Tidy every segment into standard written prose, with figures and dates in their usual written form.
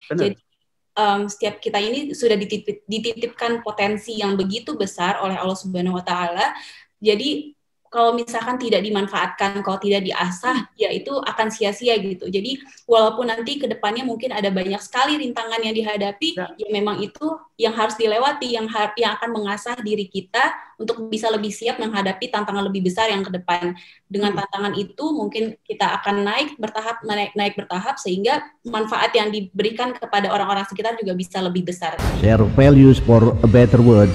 Benar. Jadi setiap kita ini sudah dititipkan potensi yang begitu besar oleh Allah Subhanahu wa Ta'ala. Jadi kalau misalkan tidak dimanfaatkan, kalau tidak diasah, ya itu akan sia-sia gitu. Jadi walaupun nanti ke depannya mungkin ada banyak sekali rintangan yang dihadapi, ya memang itu yang harus dilewati, yang akan mengasah diri kita untuk bisa lebih siap menghadapi tantangan lebih besar yang ke depan. Dengan tantangan itu mungkin kita akan naik bertahap sehingga manfaat yang diberikan kepada orang-orang sekitar juga bisa lebih besar. Share values for a better world.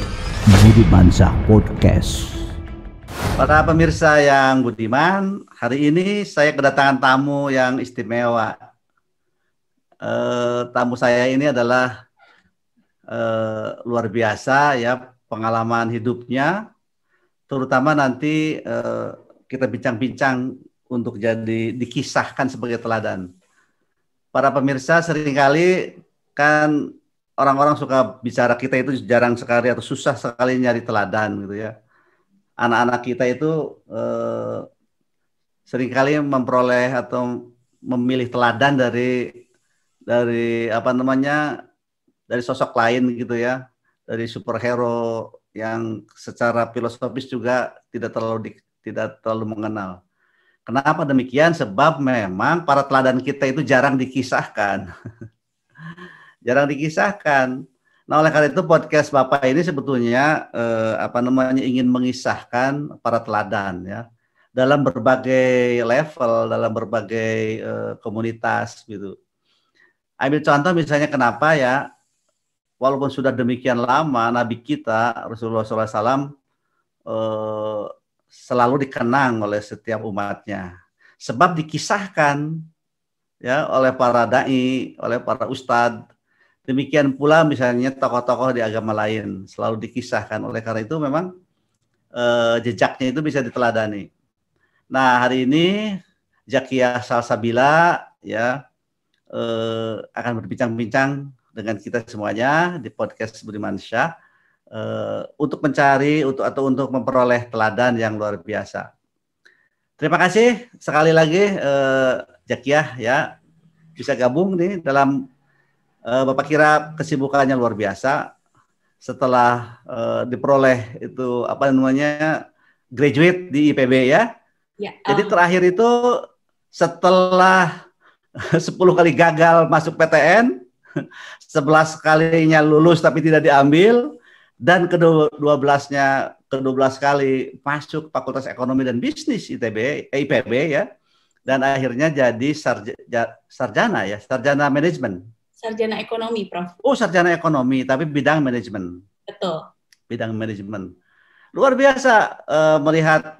Budimansyah Podcast. Para pemirsa yang budiman, hari ini saya kedatangan tamu yang istimewa. Tamu saya ini adalah luar biasa ya pengalaman hidupnya, terutama nanti kita bincang-bincang untuk jadi dikisahkan sebagai teladan. Para pemirsa, seringkali kan orang-orang suka bicara kita itu jarang sekali atau susah sekali nyari teladan gitu ya. Anak-anak kita itu seringkali memperoleh atau memilih teladan dari apa namanya, dari sosok lain gitu ya, dari superhero yang secara filosofis juga tidak terlalu mengenal. Kenapa demikian? Sebab memang para teladan kita itu jarang dikisahkan. Jarang dikisahkan. Nah, oleh karena itu podcast Bapak ini sebetulnya ingin mengisahkan para teladan ya dalam berbagai level, dalam berbagai komunitas gitu. Ambil contoh misalnya kenapa ya, walaupun sudah demikian lama Nabi kita Rasulullah SAW selalu dikenang oleh setiap umatnya, sebab dikisahkan ya oleh para dai, oleh para ustadz. Demikian pula misalnya tokoh-tokoh di agama lain selalu dikisahkan. Oleh karena itu memang jejaknya itu bisa diteladani. Nah, hari ini Zakiyah Salsabila ya akan berbincang-bincang dengan kita semuanya di podcast Budimansyah untuk mencari untuk memperoleh teladan yang luar biasa. Terima kasih sekali lagi Zakiyah ya bisa gabung nih dalam Bapak kira kesibukannya luar biasa setelah diperoleh itu apa namanya graduate di IPB ya. Ya, Jadi terakhir itu setelah 10 kali gagal masuk PTN, 11 kalinya lulus tapi tidak diambil, dan ke-12 kali masuk Fakultas Ekonomi dan Bisnis IPB ya, dan akhirnya jadi sarjana manajemen. Sarjana ekonomi, Prof. Oh, sarjana ekonomi, tapi bidang manajemen. Betul. Bidang manajemen. Luar biasa melihat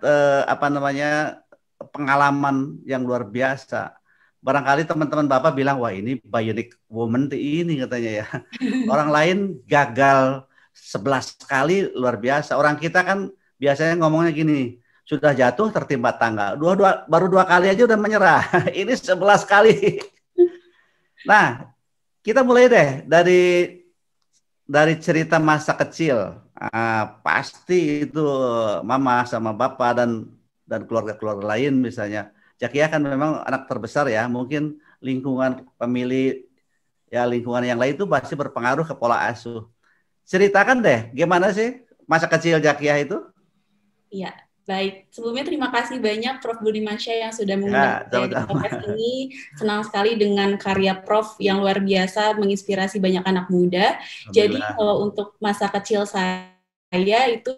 pengalaman yang luar biasa. Barangkali teman-teman Bapak bilang, wah ini bionic woman ini katanya ya. Orang lain gagal 11 kali luar biasa. Orang kita kan biasanya ngomongnya gini, sudah jatuh tertimpa tangga. Baru 2 kali aja udah menyerah. Ini 11 kali. Nah, kita mulai deh dari cerita masa kecil. Pasti itu mama sama bapak dan keluarga-keluarga lain misalnya. Zakiyah kan memang anak terbesar ya, mungkin lingkungan pemilih ya lingkungan yang lain itu pasti berpengaruh ke pola asuh. Ceritakan deh, gimana sih masa kecil Zakiyah itu? Iya. Baik, sebelumnya terima kasih banyak Prof. Budimansyah yang sudah mengundang saya di podcast ini. Senang sekali dengan karya Prof yang luar biasa, menginspirasi banyak anak muda. Jadi kalau untuk masa kecil saya itu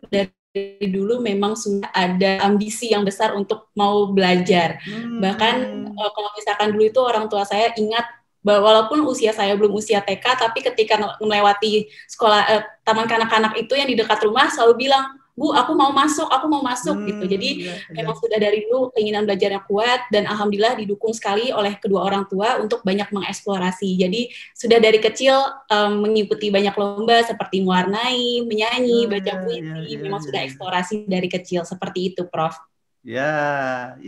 dari dulu memang sudah ada ambisi yang besar untuk mau belajar. Bahkan kalau misalkan dulu itu orang tua saya ingat bahwa walaupun usia saya belum usia TK, tapi ketika melewati sekolah taman kanak-kanak itu yang di dekat rumah selalu bilang, Bu, aku mau masuk gitu. Jadi memang sudah dari dulu keinginan belajar yang kuat dan alhamdulillah didukung sekali oleh kedua orang tua untuk banyak mengeksplorasi. Jadi sudah dari kecil mengikuti banyak lomba seperti mewarnai, menyanyi, baca puisi, memang sudah eksplorasi dari kecil seperti itu, Prof. Ya.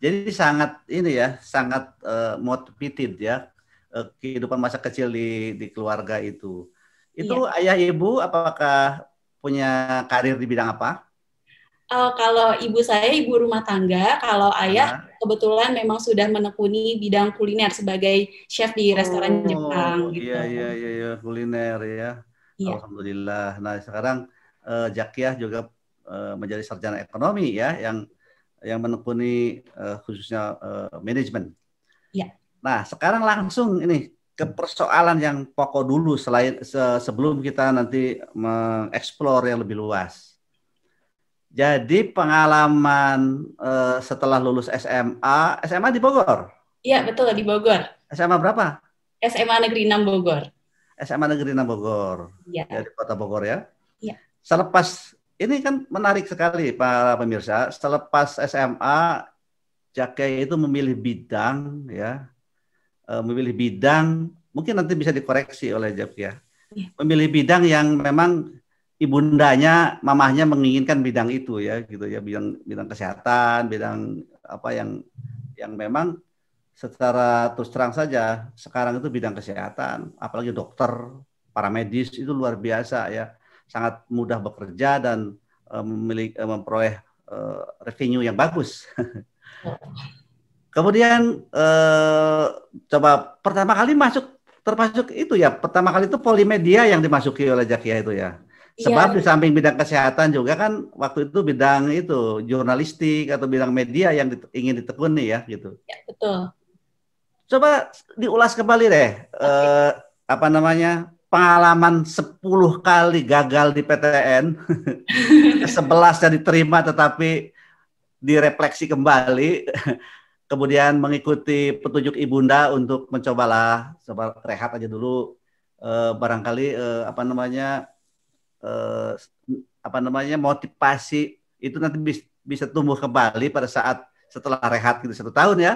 Jadi sangat motivated ya kehidupan masa kecil di keluarga itu. Itu ayah ibu apakah punya karir di bidang apa? Kalau ibu saya ibu rumah tangga, kalau ayah kebetulan memang sudah menekuni bidang kuliner sebagai chef di restoran Jepang gitu. Iya, kuliner ya. Iya. Alhamdulillah. Nah, sekarang Zakiah juga menjadi sarjana ekonomi ya, yang menekuni khususnya manajemen. Iya. Nah, sekarang langsung ini ke persoalan yang pokok dulu sebelum kita nanti mengeksplor yang lebih luas. Jadi pengalaman setelah lulus SMA di Bogor? Iya, betul, di Bogor. SMA berapa? SMA Negeri 6 Bogor. SMA Negeri 6 Bogor. Iya. Dari Kota Bogor ya? Iya. Selepas, ini kan menarik sekali para pemirsa, selepas SMA, Zakiah itu memilih bidang, ya, mungkin nanti bisa dikoreksi oleh Zakiah, memilih bidang yang memang ibundanya, mamahnya menginginkan bidang itu ya, gitu ya, bidang kesehatan, bidang apa yang memang secara terus terang saja sekarang itu bidang kesehatan, apalagi dokter, paramedis itu luar biasa ya, sangat mudah bekerja dan memperoleh revenue yang bagus. Kemudian coba pertama kali termasuk itu ya, pertama kali itu Polimedia yang dimasuki oleh Zakiah itu ya. Sebab di samping bidang kesehatan juga kan waktu itu bidang itu jurnalistik atau bidang media yang ingin ditekuni ya gitu. Ya, betul. Coba diulas kembali deh pengalaman 10 kali gagal di PTN, 11 diterima tetapi direfleksi kembali, kemudian mengikuti petunjuk ibunda untuk mencobalah coba rehat aja dulu, barangkali motivasi itu nanti bisa tumbuh kembali pada saat setelah rehat gitu 1 tahun ya.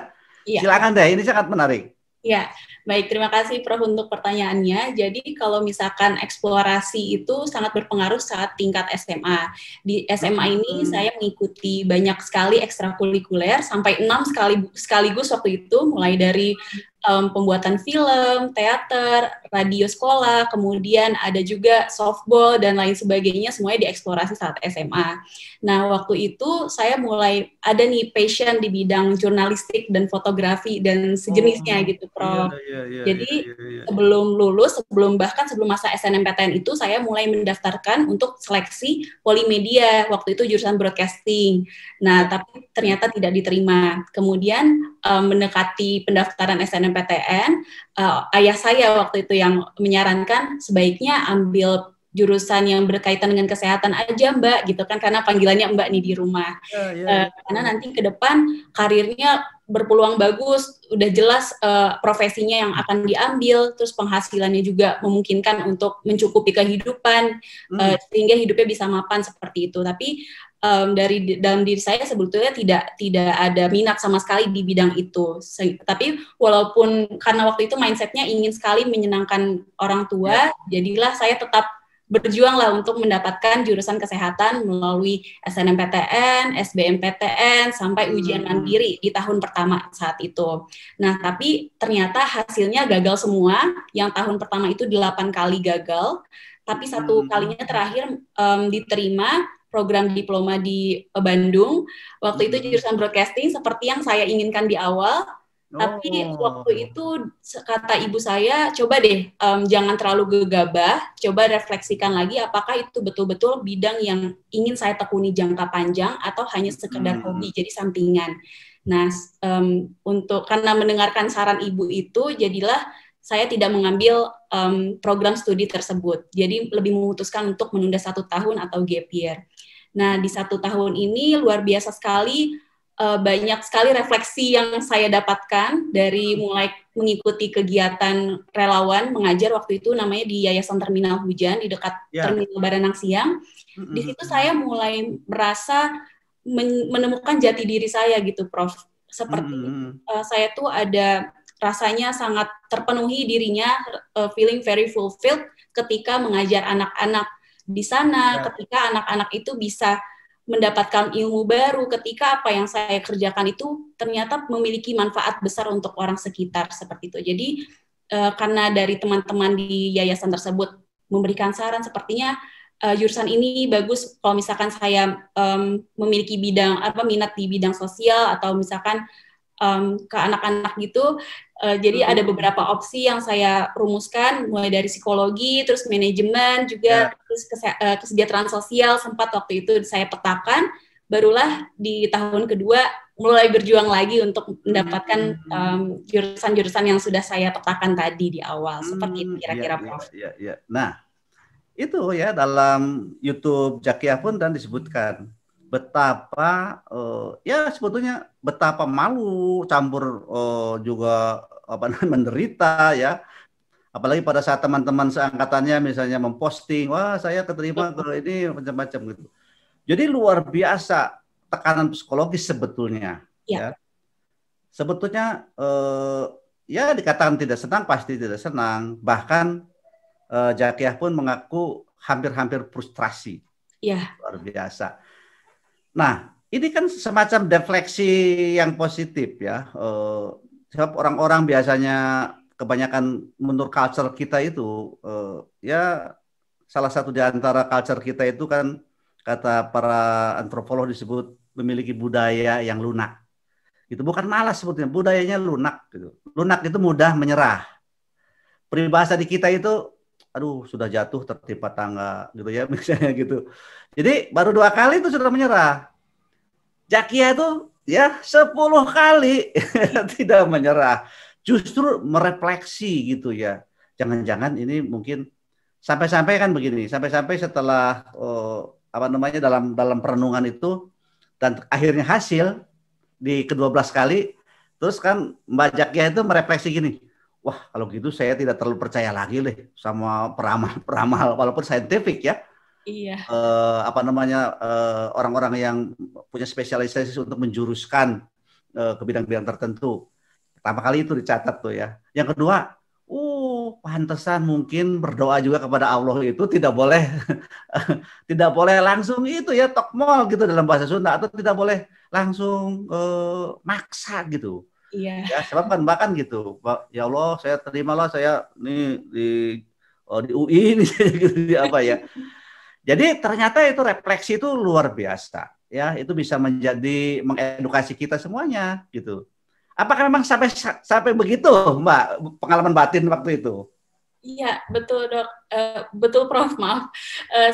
Iya. Silakan deh, ini sangat menarik. Ya, baik. Terima kasih Prof untuk pertanyaannya. Jadi kalau misalkan eksplorasi itu sangat berpengaruh saat tingkat SMA. Di SMA ini saya mengikuti banyak sekali ekstrakurikuler, sampai 6 sekaligus waktu itu, mulai dari pembuatan film, teater, radio sekolah, kemudian ada juga softball dan lain sebagainya, semuanya dieksplorasi saat SMA. Nah, waktu itu saya mulai ada nih passion di bidang jurnalistik dan fotografi dan sejenisnya gitu, Prof. Jadi sebelum lulus, sebelum masa SNMPTN itu, saya mulai mendaftarkan untuk seleksi Polimedia, waktu itu jurusan broadcasting. Nah, tapi ternyata tidak diterima. Kemudian mendekati pendaftaran SNMPTN, ayah saya waktu itu yang menyarankan sebaiknya ambil jurusan yang berkaitan dengan kesehatan aja Mbak, gitu kan, karena panggilannya Mbak nih di rumah. Karena nanti ke depan karirnya berpeluang bagus, udah jelas profesinya yang akan diambil, terus penghasilannya juga memungkinkan untuk mencukupi kehidupan, sehingga hidupnya bisa mapan seperti itu. Tapi dari dalam diri saya sebetulnya tidak ada minat sama sekali di bidang itu. Tapi walaupun karena waktu itu mindsetnya ingin sekali menyenangkan orang tua, jadilah saya tetap berjuanglah untuk mendapatkan jurusan kesehatan melalui SNMPTN, SBMPTN, sampai ujian mandiri di tahun pertama saat itu. Nah, tapi ternyata hasilnya gagal semua. Yang tahun pertama itu 8 kali gagal, tapi 1 kalinya terakhir diterima program diploma di Bandung. Waktu itu jurusan broadcasting seperti yang saya inginkan di awal. Tapi waktu itu kata ibu saya, coba deh jangan terlalu gegabah, coba refleksikan lagi apakah itu betul-betul bidang yang ingin saya tekuni jangka panjang atau hanya sekedar hobi, jadi sampingan. Nah, karena mendengarkan saran ibu itu, jadilah saya tidak mengambil program studi tersebut. Jadi lebih memutuskan untuk menunda 1 tahun atau gap year. Nah, di 1 tahun ini luar biasa sekali, banyak sekali refleksi yang saya dapatkan dari mulai mengikuti kegiatan relawan mengajar waktu itu namanya di Yayasan Terminal Hujan di dekat Terminal Baranang Siang. Di situ saya mulai merasa menemukan jati diri saya gitu, Prof. Seperti saya tuh ada rasanya sangat terpenuhi dirinya, feeling very fulfilled ketika mengajar anak-anak di sana, ketika anak-anak itu bisa mendapatkan ilmu baru, ketika apa yang saya kerjakan itu ternyata memiliki manfaat besar untuk orang sekitar, seperti itu. Jadi karena dari teman-teman di yayasan tersebut memberikan saran, sepertinya jurusan ini bagus kalau misalkan saya memiliki minat di bidang sosial atau misalkan ke anak-anak gitu. Jadi ada beberapa opsi yang saya rumuskan, mulai dari psikologi, terus manajemen juga, terus kesejahteraan sosial sempat waktu itu saya petakan. Barulah di tahun kedua mulai berjuang lagi untuk mendapatkan jurusan-jurusan yang sudah saya petakan tadi di awal. Seperti itu kira-kira, Prof. Nah, itu ya dalam YouTube Zakiah pun dan disebutkan betapa ya sebetulnya betapa malu campur juga menderita ya, apalagi pada saat teman-teman seangkatannya misalnya memposting, wah saya keterima ke ini macam-macam gitu. Jadi luar biasa tekanan psikologis sebetulnya ya. Sebetulnya ya dikatakan tidak senang pasti tidak senang, bahkan Zakiah pun mengaku hampir-hampir frustrasi. Luar biasa. Nah, ini kan semacam defleksi yang positif ya. Sebab orang-orang biasanya kebanyakan menurut culture kita itu ya salah satu di antara culture kita itu kan kata para antropolog disebut memiliki budaya yang lunak. Itu bukan malas sebetulnya, budayanya lunak gitu. Lunak itu mudah menyerah. Peribahasa di kita itu aduh sudah jatuh tertimpa tangga gitu ya misalnya gitu. Jadi baru 2 kali itu sudah menyerah. Zakiah itu ya 10 kali tidak menyerah, justru merefleksi gitu ya. Jangan-jangan ini mungkin sampai-sampai kan begini, sampai-sampai setelah dalam perenungan itu dan akhirnya hasil di ke-12 kali, terus kan Mbak Zakiah itu merefleksi gini. Wah, kalau gitu saya tidak terlalu percaya lagi deh sama peramal walaupun saintifik ya. Iya. Orang-orang yang punya spesialisasi untuk menjuruskan ke bidang-bidang tertentu. Pertama kali itu dicatat tuh ya. Yang kedua, pantesan mungkin berdoa juga kepada Allah itu tidak boleh tidak boleh langsung itu ya tokmol gitu dalam bahasa Sunda, atau tidak boleh langsung maksa gitu. Iya. Ya, sebab kan bahkan gitu, Pak, ya Allah saya terimalah saya nih di UI ini gitu apa ya. Jadi ternyata itu refleksi itu luar biasa ya, itu bisa menjadi mengedukasi kita semuanya gitu. Apakah memang sampai begitu, Mbak, pengalaman batin waktu itu? Iya, betul Dok. Betul Prof, maaf.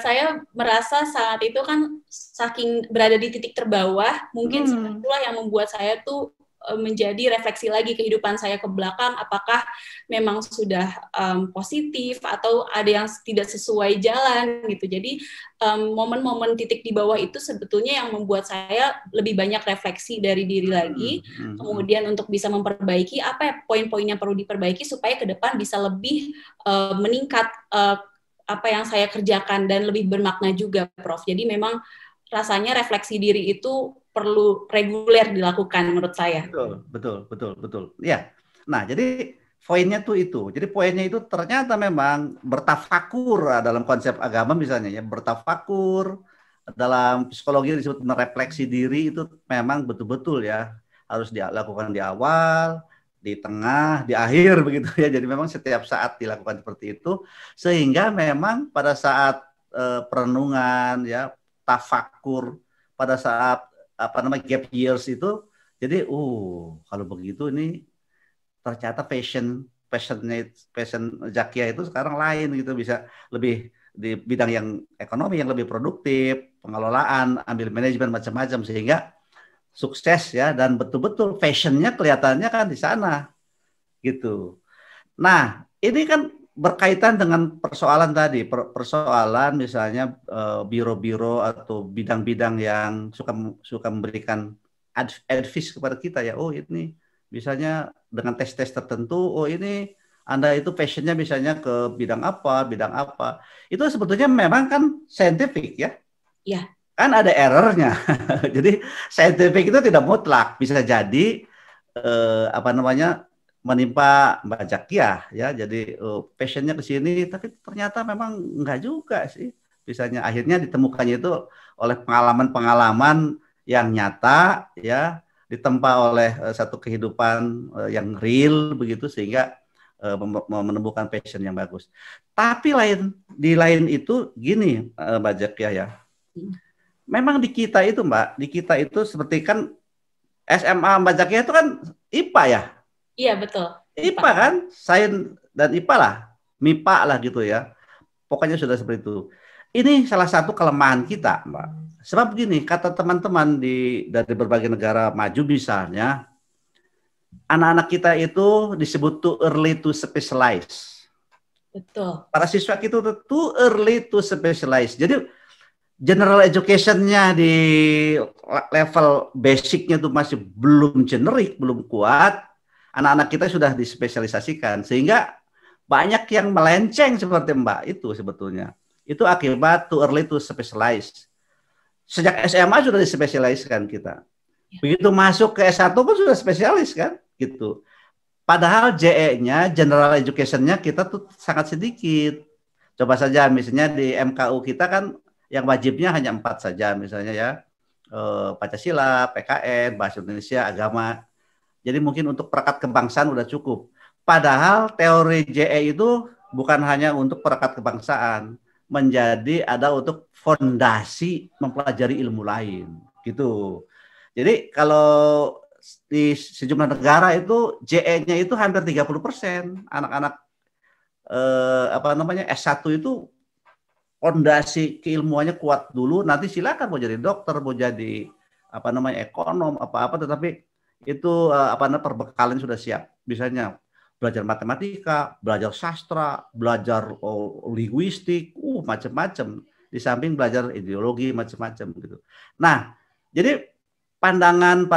Saya merasa saat itu kan saking berada di titik terbawah, mungkin itulah yang membuat saya tuh menjadi refleksi lagi kehidupan saya ke belakang, apakah memang sudah positif atau ada yang tidak sesuai jalan gitu. Jadi momen-momen titik di bawah itu sebetulnya yang membuat saya lebih banyak refleksi dari diri lagi, kemudian untuk bisa memperbaiki apa ya poin-poin yang perlu diperbaiki supaya ke depan bisa lebih meningkat apa yang saya kerjakan dan lebih bermakna juga, Prof. Jadi memang rasanya refleksi diri itu perlu reguler dilakukan menurut saya. Betul. Ya. Nah, jadi poinnya tuh itu. Jadi poinnya itu ternyata memang bertafakur dalam konsep agama misalnya ya, bertafakur dalam psikologi disebut merefleksi diri itu memang betul-betul ya harus dilakukan di awal, di tengah, di akhir begitu ya. Jadi memang setiap saat dilakukan seperti itu sehingga memang pada saat perenungan ya, tafakur pada saat gap years itu, jadi kalau begitu ini ternyata passion Zakiah itu sekarang lain gitu, bisa lebih di bidang yang ekonomi yang lebih produktif, pengelolaan, ambil manajemen macam-macam sehingga sukses ya, dan betul-betul passionnya kelihatannya kan di sana gitu. Nah, ini kan berkaitan dengan persoalan tadi, persoalan misalnya biro-biro atau bidang-bidang yang suka memberikan advice kepada kita ya, ini misalnya dengan tes-tes tertentu, ini Anda itu passionnya misalnya ke bidang apa, itu sebetulnya memang kan saintifik ya. Iya. Kan ada errornya. Jadi saintifik itu tidak mutlak, bisa jadi menimpa Mbak Zakiah ya, jadi passionnya ke sini tapi ternyata memang enggak juga sih, misalnya akhirnya ditemukannya itu oleh pengalaman-pengalaman yang nyata ya, ditempa oleh satu kehidupan yang real begitu, sehingga menemukan passion yang bagus. Tapi di lain itu gini, Mbak Zakia ya. Memang di kita itu Mbak, di kita itu seperti kan SMA Mbak Zakia itu kan IPA ya? Iya betul. IPA kan, Sains dan IPA lah, MIPA lah gitu ya. Pokoknya sudah seperti itu. Ini salah satu kelemahan kita Mbak. Sebab begini, kata teman-teman dari berbagai negara maju misalnya, anak-anak kita itu disebut too early to specialize. Betul. Para siswa itu too early to specialize. Jadi general education-nya di level basic-nya itu masih belum generik, belum kuat. Anak-anak kita sudah dispesialisasikan. Sehingga banyak yang melenceng seperti Mbak itu sebetulnya. Itu akibat too early to specialize. Sejak SMA sudah dispesialiskan kita. Begitu masuk ke S1 pun sudah spesialis kan? Gitu. Padahal JE-nya, general education-nya kita tuh sangat sedikit. Coba saja misalnya di MKU kita kan yang wajibnya hanya 4 saja misalnya ya. Pancasila, PKN, Bahasa Indonesia, Agama. Jadi mungkin untuk perekat kebangsaan udah cukup. Padahal teori JE itu bukan hanya untuk perekat kebangsaan. Menjadi ada untuk fondasi mempelajari ilmu lain. Gitu. Jadi kalau di sejumlah negara itu JE-nya itu hampir 30%. Anak-anak S1 itu fondasi keilmuannya kuat dulu, nanti silakan mau jadi dokter, mau jadi ekonom apa-apa, tetapi itu perbekalan sudah siap. Misalnya belajar matematika, belajar sastra, belajar linguistik, macam-macam. Di samping belajar ideologi macam-macam gitu. Nah, jadi pandangan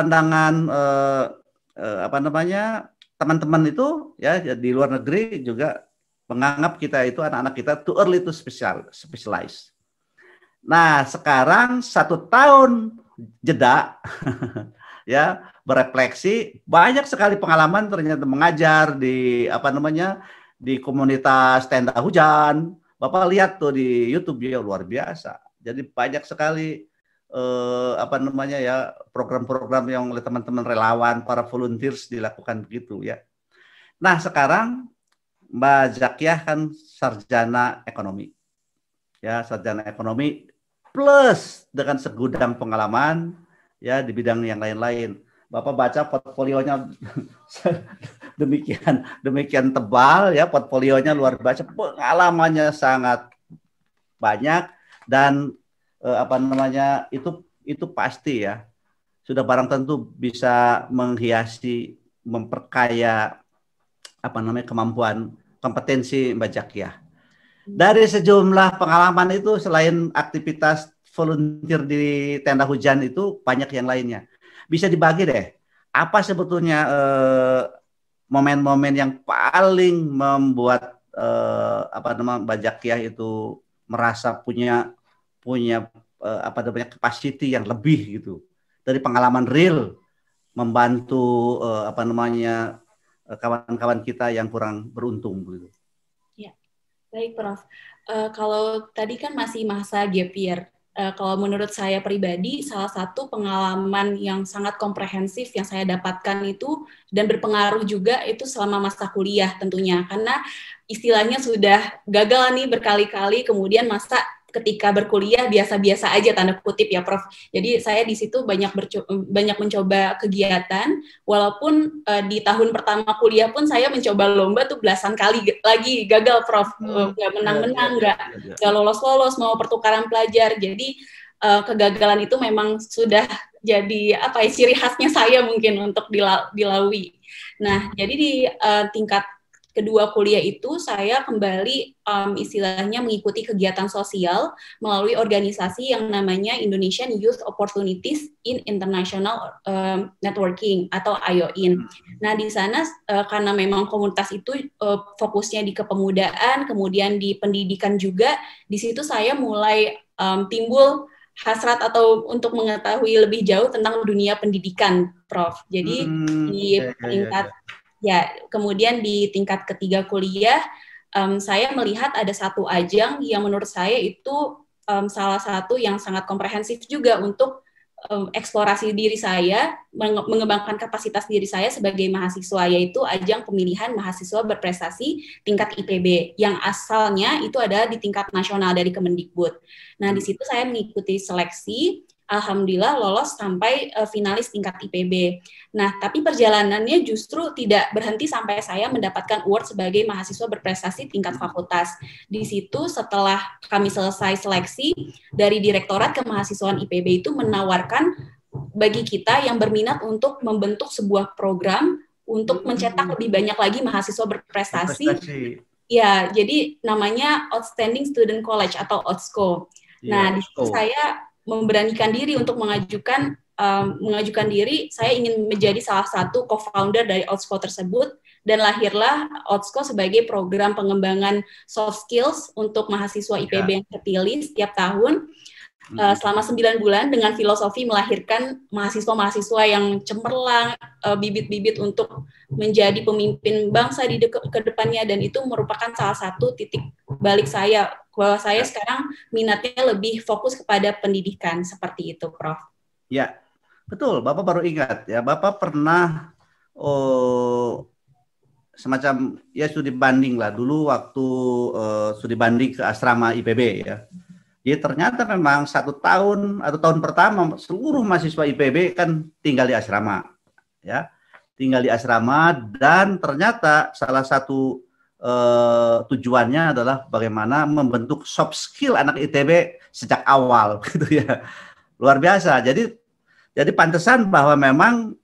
teman-teman itu ya di luar negeri juga menganggap kita itu anak-anak kita too early to specialize. Nah, sekarang 1 tahun jeda ya berefleksi, banyak sekali pengalaman ternyata mengajar di di komunitas tenda hujan. Bapak lihat tuh di YouTube ya luar biasa. Jadi banyak sekali program-program yang oleh teman-teman relawan, para volunteers dilakukan begitu ya. Nah, sekarang Mbak Zakia kan sarjana ekonomi. Ya, sarjana ekonomi plus dengan segudang pengalaman ya di bidang yang lain-lain. Bapak baca portfolionya demikian tebal ya, portfolionya luar biasa, pengalamannya sangat banyak dan itu pasti ya sudah barang tentu bisa menghiasi, memperkaya kemampuan kompetensi Mbak Zakia. Dari sejumlah pengalaman itu selain aktivitas volunteer di tenda hujan itu banyak yang lainnya. Bisa dibagi deh, apa sebetulnya momen-momen yang paling membuat Mbak Zakia itu merasa punya capacity yang lebih gitu dari pengalaman real membantu kawan-kawan kita yang kurang beruntung gitu. Ya, baik Prof. Kalau tadi kan masih masa gap year. Kalau menurut saya pribadi, salah satu pengalaman yang sangat komprehensif yang saya dapatkan itu dan berpengaruh juga itu selama masa kuliah tentunya. Karena istilahnya sudah gagal nih berkali-kali, kemudian masa ketika berkuliah biasa-biasa aja tanda kutip ya Prof. Jadi saya di situ banyak mencoba kegiatan, walaupun di tahun pertama kuliah pun saya mencoba lomba tuh belasan kali lagi gagal Prof. Nggak menang-menang, nggak lolos-lolos, mau pertukaran pelajar. Jadi kegagalan itu memang sudah jadi ciri khasnya saya mungkin untuk dilalui. Nah, jadi di tingkat kedua kuliah itu saya kembali istilahnya mengikuti kegiatan sosial melalui organisasi yang namanya Indonesian Youth Opportunities in International Networking atau IOIN. Nah, di sana karena memang komunitas itu fokusnya di kepemudaan, kemudian di pendidikan juga, di situ saya mulai timbul hasrat atau untuk mengetahui lebih jauh tentang dunia pendidikan, Prof. Jadi di tingkat kemudian di tingkat ketiga kuliah, saya melihat ada satu ajang yang menurut saya itu salah satu yang sangat komprehensif juga untuk eksplorasi diri saya, mengembangkan kapasitas diri saya sebagai mahasiswa, yaitu ajang pemilihan mahasiswa berprestasi tingkat IPB yang asalnya itu ada di tingkat nasional dari Kemendikbud. Nah, di situ saya mengikuti seleksi, alhamdulillah lolos sampai finalis tingkat IPB. Nah, tapi perjalanannya justru tidak berhenti sampai saya mendapatkan award sebagai mahasiswa berprestasi tingkat fakultas. Di situ setelah kami selesai seleksi, dari Direktorat Kemahasiswaan IPB itu menawarkan bagi kita yang berminat untuk membentuk sebuah program untuk mencetak lebih banyak lagi mahasiswa berprestasi. Ya, jadi namanya Outstanding Student College atau OUTSCO. Nah, di situ saya memberanikan diri untuk mengajukan diri, saya ingin menjadi salah satu co-founder dari OUTSCO tersebut, dan lahirlah OUTSCO sebagai program pengembangan soft skills untuk mahasiswa IPB yang terpilih setiap tahun, selama 9 bulan dengan filosofi melahirkan mahasiswa-mahasiswa yang cemerlang, bibit-bibit untuk menjadi pemimpin bangsa di kedepannya, dan itu merupakan salah satu titik balik saya, bahwa saya sekarang minatnya lebih fokus kepada pendidikan, seperti itu, Prof. Ya, betul. Bapak baru ingat ya, Bapak pernah semacam ya studi banding lah dulu waktu studi banding ke asrama IPB ya. Jadi ternyata memang 1 tahun atau tahun pertama seluruh mahasiswa IPB kan tinggal di asrama, ya, tinggal di asrama, dan ternyata salah satu tujuannya adalah bagaimana membentuk soft skill anak ITB sejak awal, gitu ya, luar biasa. Jadi pantesan bahwa memang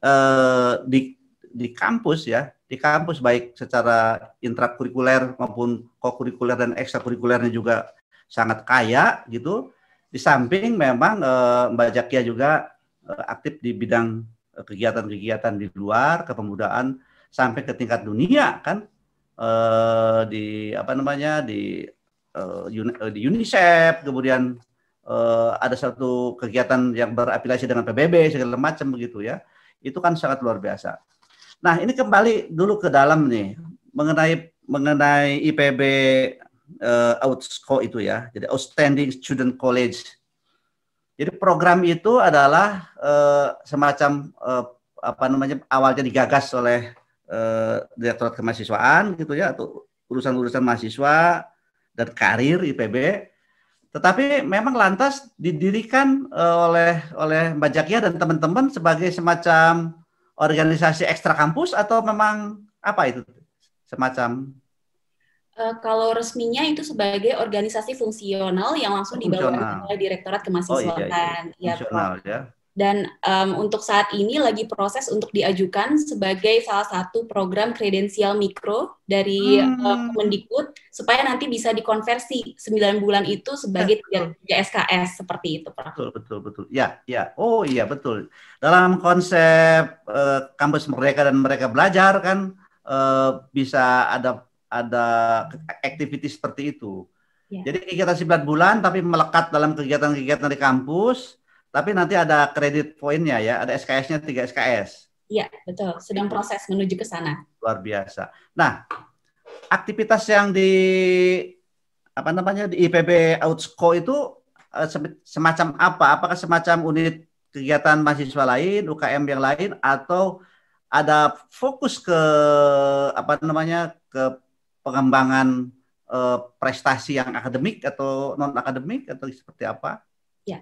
di kampus ya, di kampus baik secara intrakurikuler maupun kokurikuler dan ekstrakurikulernya juga sangat kaya gitu. Di samping memang Mbak Zakia juga aktif di bidang kegiatan-kegiatan di luar kepemudaan sampai ke tingkat dunia kan, di apa namanya di UNICEF, kemudian ada satu kegiatan yang berafiliasi dengan PBB segala macam begitu ya. Itu kan sangat luar biasa. Nah, ini kembali dulu ke dalam nih mengenai IPB OUTSCO itu ya, jadi Outstanding Student College. Jadi program itu adalah semacam apa namanya awalnya digagas oleh Direktorat Kemahasiswaan gitu ya, atau urusan-urusan mahasiswa dan karir IPB. Tetapi memang lantas didirikan oleh Mbak Zakia dan teman-teman sebagai semacam organisasi ekstra kampus, atau memang apa itu semacam? Kalau resminya itu sebagai organisasi fungsional yang langsung dibawa oleh Direktorat Kemahasiswaan. Iya. Fungsional ya. Dan untuk saat ini lagi proses untuk diajukan sebagai salah satu program kredensial mikro dari Kemendikbud, supaya nanti bisa dikonversi 9 bulan itu sebagai 3 SKS, seperti itu, Pak. Betul. Ya. Oh iya, betul. Dalam konsep kampus merdeka dan mereka belajar kan bisa ada activity seperti itu. Ya. Jadi kegiatan 9 bulan tapi melekat dalam kegiatan-kegiatan di kampus, tapi nanti ada kredit poinnya ya, ada SKS-nya 3 SKS. Iya, betul. Sedang proses menuju ke sana. Luar biasa. Nah, aktivitas yang di IPB OUTSCO itu semacam apa? Apakah semacam unit kegiatan mahasiswa lain, UKM yang lain, atau ada fokus ke ke pengembangan prestasi yang akademik atau non akademik, atau seperti apa? Ya.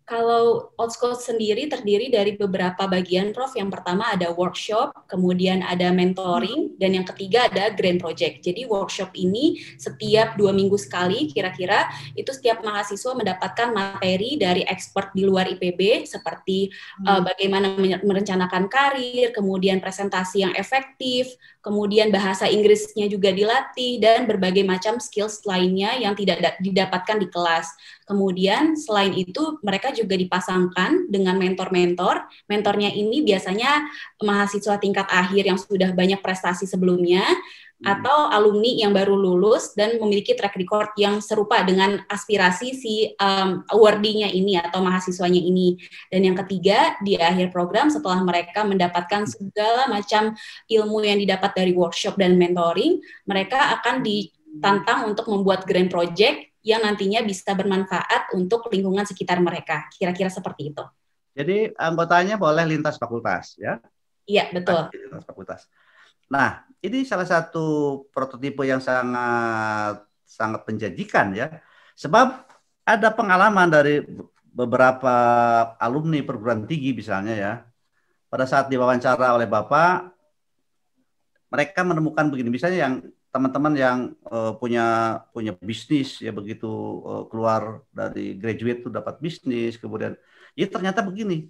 Kalau OUTSCO sendiri terdiri dari beberapa bagian, Prof. Yang pertama ada workshop, kemudian ada mentoring, dan yang ketiga ada grand project. Jadi workshop ini setiap 2 minggu sekali kira-kira, itu setiap mahasiswa mendapatkan materi dari expert di luar IPB, seperti bagaimana merencanakan karir, kemudian presentasi yang efektif, kemudian bahasa Inggrisnya juga dilatih, dan berbagai macam skills lainnya yang tidak didapatkan di kelas. Kemudian selain itu mereka juga dipasangkan dengan mentor-mentor. Mentornya ini biasanya mahasiswa tingkat akhir yang sudah banyak prestasi sebelumnya, atau alumni yang baru lulus dan memiliki track record yang serupa dengan aspirasi si awardee-nya ini atau mahasiswanya ini. Dan yang ketiga, di akhir program setelah mereka mendapatkan segala macam ilmu yang didapat dari workshop dan mentoring, mereka akan ditantang untuk membuat grand project yang nantinya bisa bermanfaat untuk lingkungan sekitar mereka. Kira-kira seperti itu. Jadi anggotanya boleh lintas fakultas, ya? Iya, betul. Lintas fakultas. Nah, ini salah satu prototipe yang sangat sangat menjanjikan ya. Sebab ada pengalaman dari beberapa alumni perguruan tinggi misalnya ya. Pada saat diwawancara oleh Bapak, mereka menemukan begini, misalnya yang teman-teman yang punya bisnis ya, begitu keluar dari graduate itu dapat bisnis, kemudian ya ternyata begini.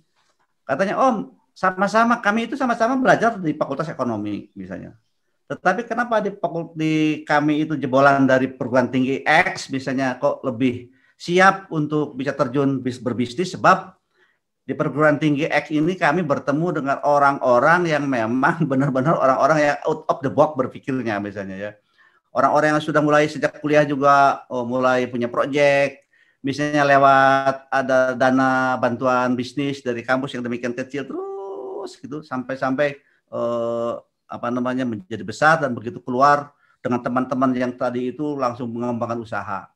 Katanya, Om, sama-sama kami itu sama-sama belajar di Fakultas Ekonomi misalnya. Tetapi kenapa di kami itu jebolan dari perguruan tinggi X misalnya kok lebih siap untuk bisa terjun berbisnis, sebab di perguruan tinggi X ini kami bertemu dengan orang-orang yang memang benar-benar orang-orang yang out of the box berpikirnya misalnya ya. Orang-orang yang sudah mulai sejak kuliah juga mulai punya proyek, misalnya lewat ada dana bantuan bisnis dari kampus yang demikian kecil terus gitu sampai menjadi besar, dan begitu keluar dengan teman-teman yang tadi itu langsung mengembangkan usaha.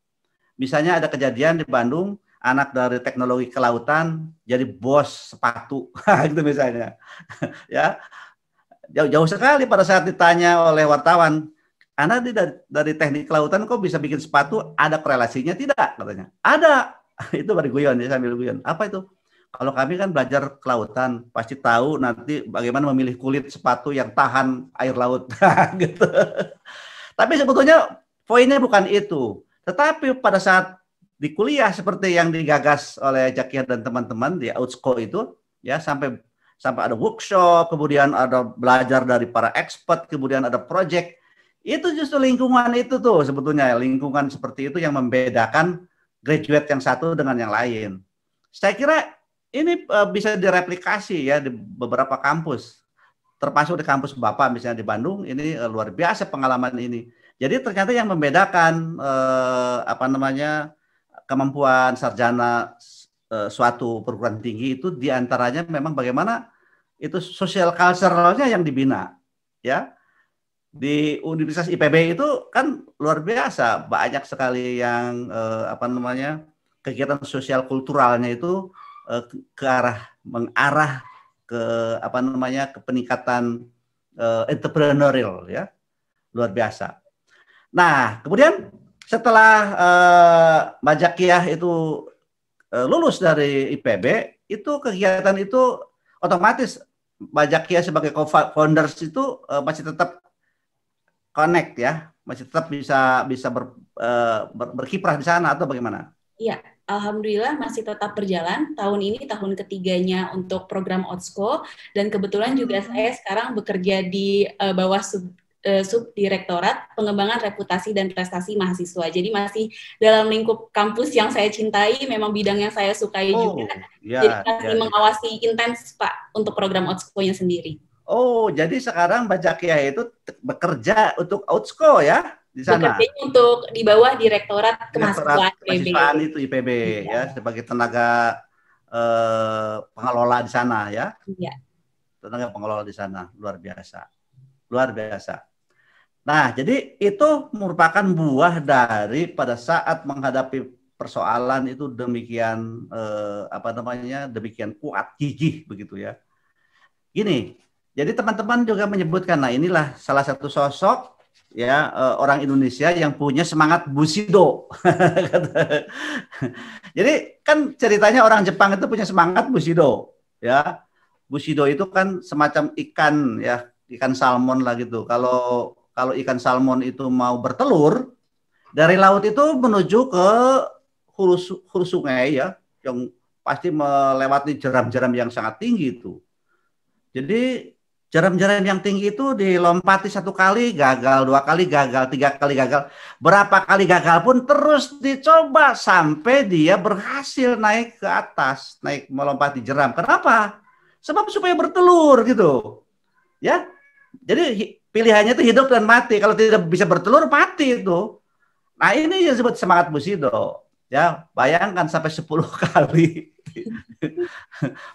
Misalnya ada kejadian di Bandung, anak dari teknologi kelautan jadi bos sepatu gitu misalnya. Ya, jauh sekali pada saat ditanya oleh wartawan, Anda dari teknik kelautan kok bisa bikin sepatu, ada korelasinya tidak? Katanya. Ada. Itu baru guyon ya, sambil guyon. Apa itu? Kalau kami kan belajar kelautan, pasti tahu nanti bagaimana memilih kulit sepatu yang tahan air laut gitu. Tapi sebetulnya poinnya bukan itu. Tetapi pada saat di kuliah seperti yang digagas oleh Zakia dan teman-teman di Outsco itu, ya sampai ada workshop, kemudian ada belajar dari para expert, kemudian ada project. Itu justru lingkungan itu tuh sebetulnya, lingkungan seperti itu yang membedakan graduate yang satu dengan yang lain. Saya kira ini bisa direplikasi ya di beberapa kampus, termasuk di kampus Bapak misalnya di Bandung. Ini luar biasa pengalaman ini. Jadi ternyata yang membedakan kemampuan sarjana suatu perguruan tinggi itu diantaranya memang bagaimana itu social culture-nya yang dibina, ya. Di Universitas IPB itu kan luar biasa, banyak sekali yang kegiatan sosial kulturalnya itu mengarah ke peningkatan entrepreneurial ya, luar biasa. Nah, kemudian setelah Mbak Zakiah itu lulus dari IPB, itu kegiatan itu otomatis Mbak Zakiah sebagai co-founders itu masih tetap connect ya, masih tetap bisa berkiprah di sana atau bagaimana? Iya, alhamdulillah masih tetap berjalan. Tahun ini tahun ketiganya untuk program Outsco, dan kebetulan juga saya sekarang bekerja di bawah subdirektorat pengembangan reputasi dan prestasi mahasiswa. Jadi masih dalam lingkup kampus yang saya cintai, memang bidang yang saya sukai juga. Ya, jadi masih mengawasi intens Pak untuk program Outsco-nya sendiri. Oh, jadi sekarang Mbak Zakiah itu bekerja untuk Outsco ya di sana. Bekerja untuk di bawah Direktorat Kemahasiswaan itu IPB ya, sebagai tenaga pengelola di sana ya. Iya. Tenaga pengelola di sana, luar biasa. Luar biasa. Nah, jadi itu merupakan buah dari pada saat menghadapi persoalan itu demikian demikian kuat, gigih begitu ya. Gini, jadi teman-teman juga menyebutkan, nah inilah salah satu sosok ya orang Indonesia yang punya semangat Bushido. Jadi kan ceritanya orang Jepang itu punya semangat Bushido ya. Bushido itu kan semacam ikan ya, ikan salmon lah gitu. Kalau ikan salmon itu mau bertelur, dari laut itu menuju ke hulu sungai ya, yang pasti melewati jeram-jeram yang sangat tinggi itu. Jadi jeram-jeram yang tinggi itu dilompati satu kali gagal, dua kali gagal, tiga kali gagal, berapa kali gagal pun terus dicoba sampai dia berhasil naik ke atas, naik melompati jeram. Kenapa? Sebab supaya bertelur gitu. Ya. Jadi pilihannya itu hidup dan mati. Kalau tidak bisa bertelur, mati itu. Nah, ini yang disebut semangat Bushido. Ya, bayangkan sampai 10 kali.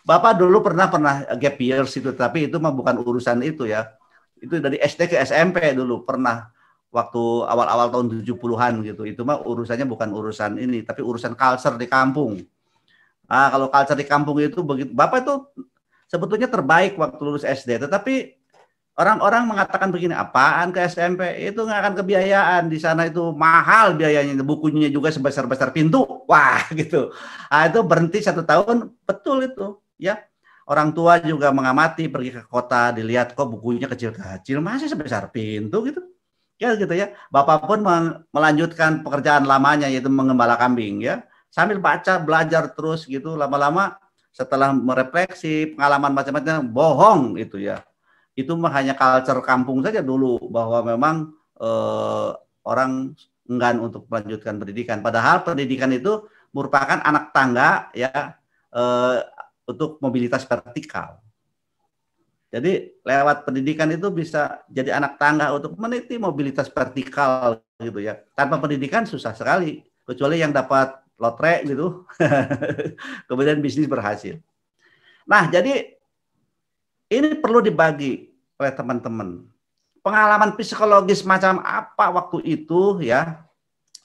Bapak dulu pernah gap years itu, tapi itu mah bukan urusan itu ya. Itu dari SD ke SMP dulu pernah, waktu awal-awal tahun 70-an gitu. Itu mah urusannya bukan urusan ini, tapi urusan culture di kampung. Kalau culture di kampung itu begitu, Bapak itu sebetulnya terbaik waktu lulus SD, tetapi orang-orang mengatakan begini, apaan ke SMP? Itu nggak akan kebiayaan, di sana itu mahal biayanya, bukunya juga sebesar-besar pintu. Wah, gitu. Itu berhenti 1 tahun, betul itu. Ya, orang tua juga mengamati, pergi ke kota, dilihat kok bukunya kecil-kecil, masih sebesar pintu gitu. Ya gitu ya. Bapak pun melanjutkan pekerjaan lamanya, yaitu mengembala kambing ya. Sambil baca, belajar terus gitu, lama-lama setelah merefleksi pengalaman macam-macam, bohong itu ya. Itu mah hanya culture kampung saja dulu, bahwa memang orang enggan untuk melanjutkan pendidikan. Padahal pendidikan itu merupakan anak tangga ya untuk mobilitas vertikal. Jadi lewat pendidikan itu bisa jadi anak tangga untuk meniti mobilitas vertikal gitu ya. Tanpa pendidikan susah sekali, kecuali yang dapat lotre gitu, kemudian bisnis berhasil. Nah, jadi ini perlu dibagi oleh teman-teman. Pengalaman psikologis macam apa waktu itu ya,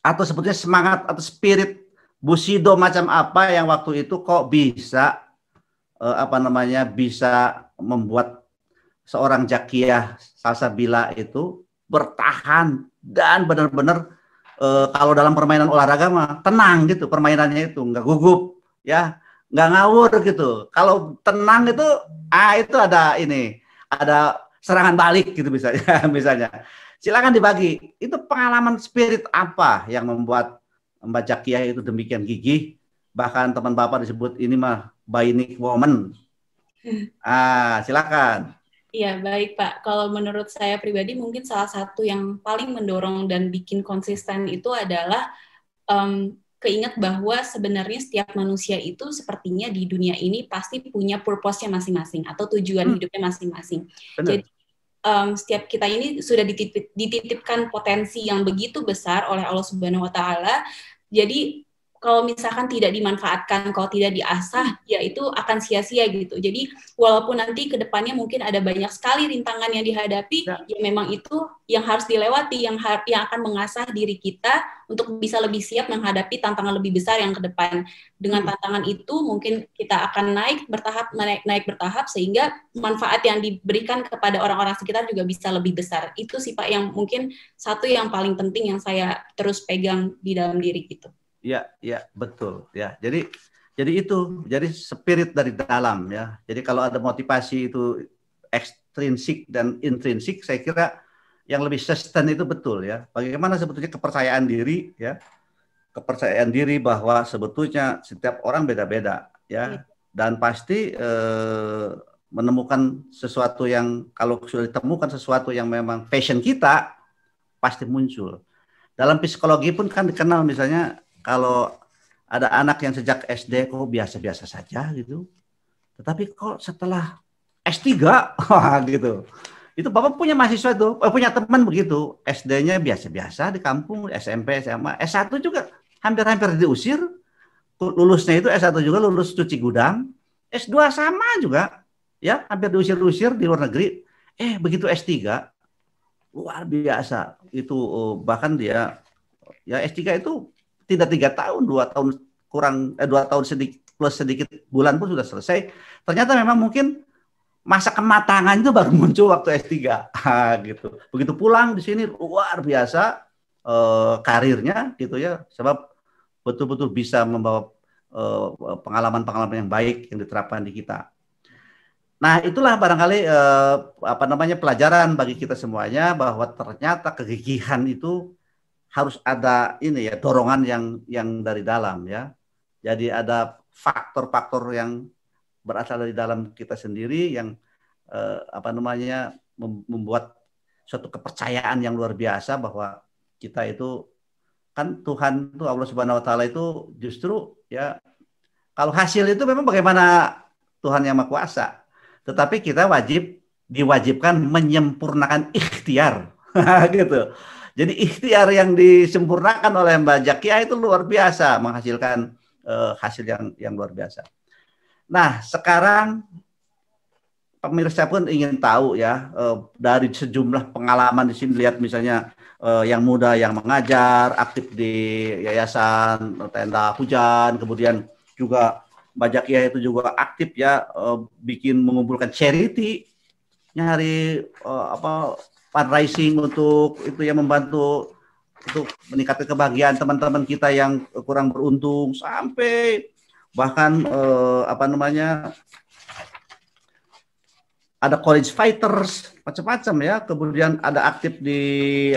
atau sebetulnya semangat atau spirit Bushido macam apa yang waktu itu kok bisa bisa membuat seorang Zakiah Salsabila itu bertahan dan benar-benar kalau dalam permainan olahraga mah tenang gitu, permainannya itu nggak gugup ya, nggak ngawur gitu. Kalau tenang itu itu ada serangan balik gitu misalnya. Silakan dibagi. Itu pengalaman spirit apa yang membuat Mbak Zakiah itu demikian gigih, bahkan teman Bapak disebut ini mah bionic woman. Silakan. Iya, baik Pak. Kalau menurut saya pribadi mungkin salah satu yang paling mendorong dan bikin konsisten itu adalah keinget bahwa sebenarnya setiap manusia itu sepertinya di dunia ini pasti punya purpose-nya masing-masing atau tujuan hidupnya masing-masing. Jadi setiap kita ini sudah dititipkan potensi yang begitu besar oleh Allah Subhanahu wa Ta'ala. Jadi kalau misalkan tidak dimanfaatkan, kalau tidak diasah, ya itu akan sia-sia gitu. Jadi walaupun nanti ke depannya mungkin ada banyak sekali rintangan yang dihadapi, ya memang itu yang harus dilewati, yang akan mengasah diri kita untuk bisa lebih siap menghadapi tantangan lebih besar yang ke depan. Dengan tantangan itu mungkin kita akan naik bertahap sehingga manfaat yang diberikan kepada orang-orang sekitar juga bisa lebih besar. Itu sih Pak yang mungkin satu yang paling penting yang saya terus pegang di dalam diri gitu. Ya, betul ya. Jadi spirit dari dalam ya. Jadi kalau ada motivasi itu ekstrinsik dan intrinsik, saya kira yang lebih sustain itu betul ya. Bagaimana sebetulnya kepercayaan diri ya. Kepercayaan diri bahwa sebetulnya setiap orang beda-beda ya. Dan pasti menemukan sesuatu yang, kalau sudah ditemukan sesuatu yang memang passion kita, pasti muncul. Dalam psikologi pun kan dikenal misalnya, kalau ada anak yang sejak SD kok biasa-biasa saja gitu, tetapi kok setelah S3 gitu, itu Bapak punya mahasiswa itu, punya teman begitu, SD-nya biasa-biasa di kampung, SMP, SMA, S1 juga hampir-hampir diusir, lulusnya itu S1 juga lulus cuci gudang, S2 sama juga, ya hampir diusir-usir di luar negeri, begitu S3 luar biasa, itu bahkan dia ya S3 itu tidak 3 tahun, 2 tahun kurang, 2 tahun sedikit plus sedikit bulan pun sudah selesai. Ternyata memang mungkin masa kematangan itu baru muncul waktu S3 gitu. Begitu pulang di sini luar biasa karirnya gitu ya, sebab betul-betul bisa membawa pengalaman-pengalaman yang baik yang diterapkan di kita. Nah, itulah barangkali pelajaran bagi kita semuanya, bahwa ternyata kegigihan itu harus ada dorongan yang dari dalam ya. Jadi ada faktor-faktor yang berasal dari dalam kita sendiri yang membuat suatu kepercayaan yang luar biasa bahwa kita itu kan Tuhan itu, Allah Subhanahu wa Ta'ala itu justru ya, kalau hasil itu memang bagaimana Tuhan yang Maha Kuasa, tetapi kita diwajibkan menyempurnakan ikhtiar gitu. Jadi ikhtiar yang disempurnakan oleh Mbak Zakiah itu luar biasa, menghasilkan hasil yang luar biasa. Nah, sekarang pemirsa pun ingin tahu ya, dari sejumlah pengalaman di sini, lihat misalnya yang muda yang mengajar, aktif di yayasan tenda hujan, kemudian juga Mbak Jakia itu juga aktif ya, bikin mengumpulkan charity, nyari fundraising untuk itu yang membantu untuk meningkatkan kebahagiaan teman-teman kita yang kurang beruntung, sampai bahkan ada college fighters macam-macam ya, kemudian ada aktif di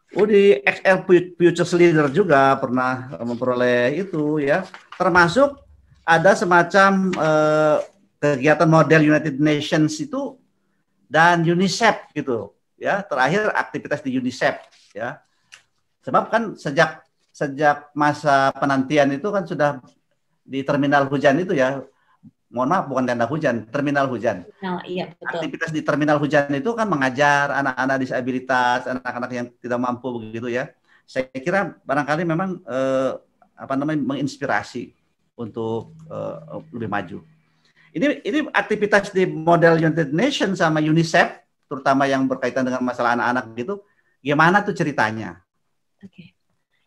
di XL Futures Leader juga pernah memperoleh itu ya, termasuk ada semacam kegiatan model United Nations itu dan UNICEF gitu ya, terakhir aktivitas di UNICEF ya, sebab kan sejak masa penantian itu kan sudah di terminal hujan itu ya, mohon maaf bukan tenda hujan, terminal hujan. Iya, betul. Aktivitas di terminal hujan itu kan mengajar anak-anak disabilitas, anak-anak yang tidak mampu begitu ya. Saya kira barangkali memang menginspirasi untuk lebih maju. Ini aktivitas di model United Nations sama UNICEF, terutama yang berkaitan dengan masalah anak-anak gitu, gimana tuh ceritanya? Oke.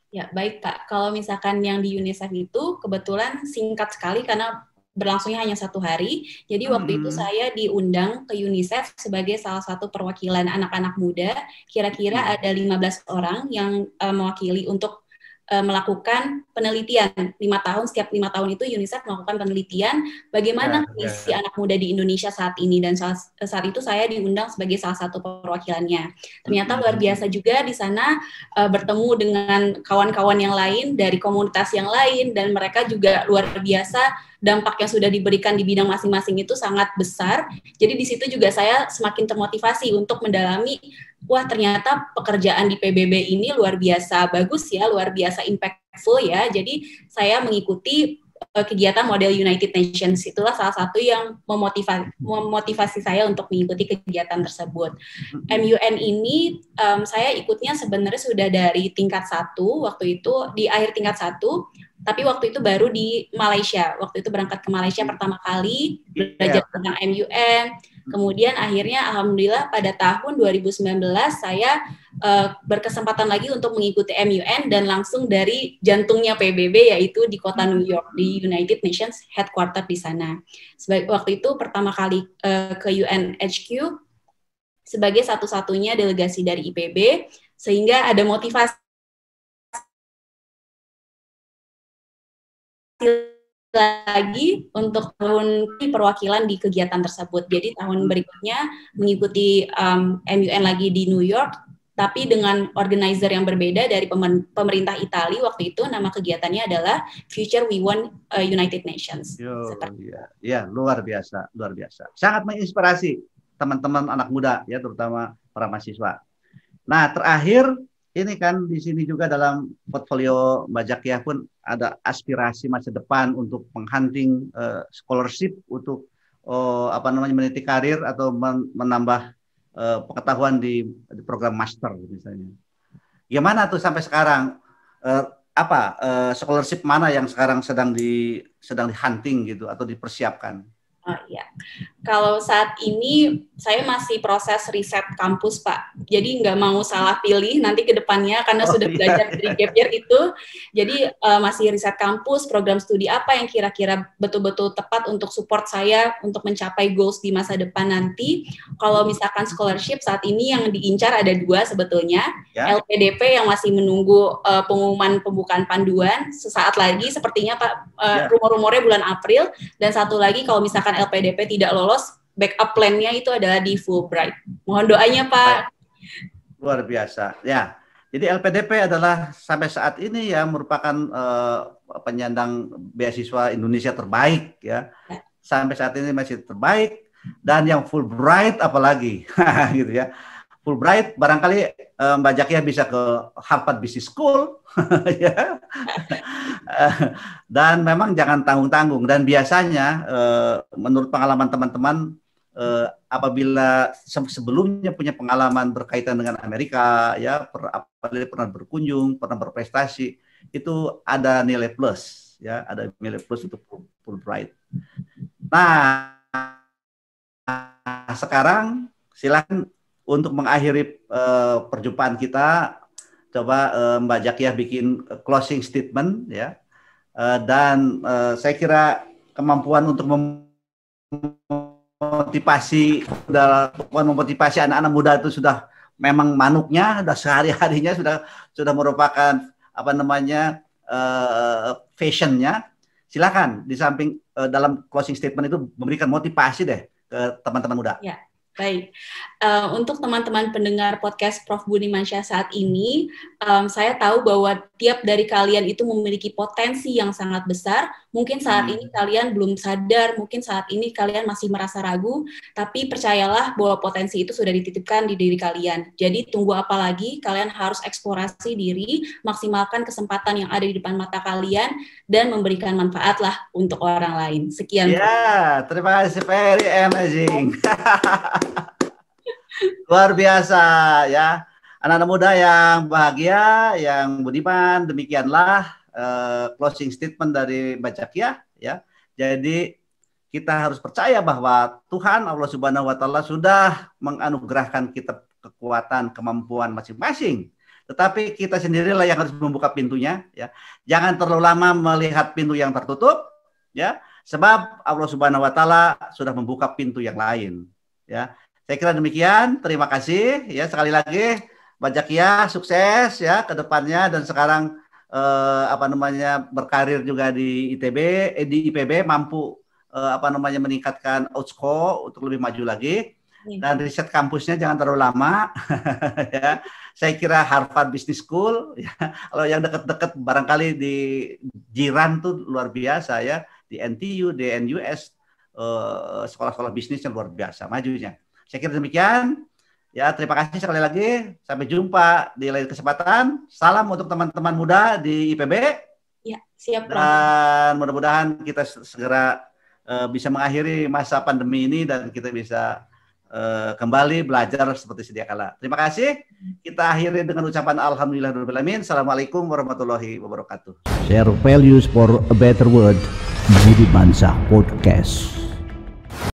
Ya, baik Pak. Kalau misalkan yang di UNICEF itu kebetulan singkat sekali karena berlangsungnya hanya 1 hari. Jadi waktu itu saya diundang ke UNICEF sebagai salah satu perwakilan anak-anak muda. Kira-kira ada 15 orang yang mewakili untuk melakukan penelitian 5 tahun. Setiap 5 tahun itu UNICEF melakukan penelitian bagaimana kondisi anak muda di Indonesia saat ini, dan saat itu saya diundang sebagai salah satu perwakilannya. Ternyata luar biasa juga di sana, bertemu dengan kawan-kawan yang lain dari komunitas yang lain, dan mereka juga luar biasa. Dampak yang sudah diberikan di bidang masing-masing itu sangat besar. Jadi di situ juga saya semakin termotivasi untuk mendalami, wah ternyata pekerjaan di PBB ini luar biasa bagus ya, luar biasa impactful ya. Jadi saya mengikuti kegiatan model United Nations, itulah salah satu yang memotivasi saya untuk mengikuti kegiatan tersebut. MUN ini saya ikutnya sebenarnya sudah dari tingkat 1 waktu itu, di akhir tingkat 1, tapi waktu itu baru di Malaysia. Waktu itu berangkat ke Malaysia pertama kali, belajar tentang MUN. Kemudian akhirnya alhamdulillah pada tahun 2019 saya berkesempatan lagi untuk mengikuti MUN dan langsung dari jantungnya PBB, yaitu di kota New York, di United Nations headquarter di sana. Waktu itu pertama kali ke UNHQ sebagai satu-satunya delegasi dari IPB, sehingga ada motivasi lagi untuk tahun perwakilan di kegiatan tersebut. Jadi tahun berikutnya mengikuti MUN lagi di New York, tapi dengan organizer yang berbeda dari pemerintah Italia. Waktu itu nama kegiatannya adalah Future We Want United Nations. Ya, luar biasa, luar biasa. Sangat menginspirasi teman-teman anak muda ya, terutama para mahasiswa. Nah, terakhir ini kan di sini juga dalam portfolio Mbak Jakia pun ada aspirasi masa depan untuk menghunting scholarship untuk meniti karir atau menambah pengetahuan di program master misalnya. Gimana tuh sampai sekarang? Scholarship mana yang sekarang sedang di hunting gitu atau dipersiapkan? Oh iya, kalau saat ini saya masih proses riset kampus Pak, jadi nggak mau salah pilih nanti ke depannya karena sudah belajar dari gap year itu, jadi masih riset kampus, program studi apa yang kira-kira betul-betul tepat untuk support saya untuk mencapai goals di masa depan nanti. Kalau misalkan scholarship saat ini yang diincar ada 2 sebetulnya, LPDP yang masih menunggu pengumuman pembukaan panduan sesaat lagi sepertinya Pak, rumor-rumornya bulan April, dan satu lagi kalau misalkan LPDP tidak lolos, backup plan-nya itu adalah di Fulbright. Mohon doanya, Pak. Luar biasa. Ya, jadi LPDP adalah sampai saat ini ya merupakan penyandang beasiswa Indonesia terbaik ya. Sampai saat ini masih terbaik, dan yang Fulbright apalagi gitu ya. Fulbright barangkali Mbak Jakia bisa ke Harvard Business School ya. Dan memang jangan tanggung-tanggung, dan biasanya menurut pengalaman teman-teman apabila sebelumnya punya pengalaman berkaitan dengan Amerika ya, apabila pernah berkunjung, pernah berprestasi, itu ada nilai plus ya, ada nilai plus untuk Fulbright. Nah, sekarang silakan untuk mengakhiri perjumpaan kita, coba Mbak Jakia bikin closing statement ya. dan saya kira kemampuan untuk memotivasi anak-anak muda itu sudah memang manuknya, sudah sehari-harinya sudah merupakan fashionnya. Silakan di samping dalam closing statement itu memberikan motivasi deh ke teman-teman muda. Ya. Baik, untuk teman-teman pendengar podcast Prof. Budimansyah saat ini, saya tahu bahwa tiap dari kalian itu memiliki potensi yang sangat besar. Mungkin saat ini kalian belum sadar, mungkin saat ini kalian masih merasa ragu, tapi percayalah bahwa potensi itu sudah dititipkan di diri kalian. Jadi tunggu apa lagi, kalian harus eksplorasi diri, maksimalkan kesempatan yang ada di depan mata kalian, dan memberikan manfaat lah untuk orang lain. Sekian. Ya, terima kasih, very amazing. Luar biasa ya, anak-anak muda yang bahagia, yang budiman. Demikianlah closing statement dari Mbak Zakiah ya. Jadi kita harus percaya bahwa Tuhan Allah Subhanahu wa taala sudah menganugerahkan kita kekuatan, kemampuan masing-masing. Tetapi kita sendirilah yang harus membuka pintunya ya. Jangan terlalu lama melihat pintu yang tertutup ya, sebab Allah Subhanahu wa taala sudah membuka pintu yang lain ya. Saya kira demikian. Terima kasih ya sekali lagi Mbak Zakiah, sukses ya ke depannya, dan sekarang berkarir juga di IPB, mampu meningkatkan outscore untuk lebih maju lagi, dan riset kampusnya jangan terlalu lama ya. Saya kira Harvard Business School ya. Kalau yang dekat-dekat barangkali di jiran tuh luar biasa ya, di NTU, di NUS, sekolah-sekolah bisnisnya luar biasa majunya. Saya kira demikian. Ya, terima kasih sekali lagi. Sampai jumpa di lain kesempatan. Salam untuk teman-teman muda di IPB. Ya, siap. Dan mudah-mudahan kita segera bisa mengakhiri masa pandemi ini dan kita bisa kembali belajar seperti sedia kala. Terima kasih. Kita akhiri dengan ucapan alhamdulillahirabbil alamin. Assalamualaikum warahmatullahi wabarakatuh. Share values for a better world. Budimansyah Podcast.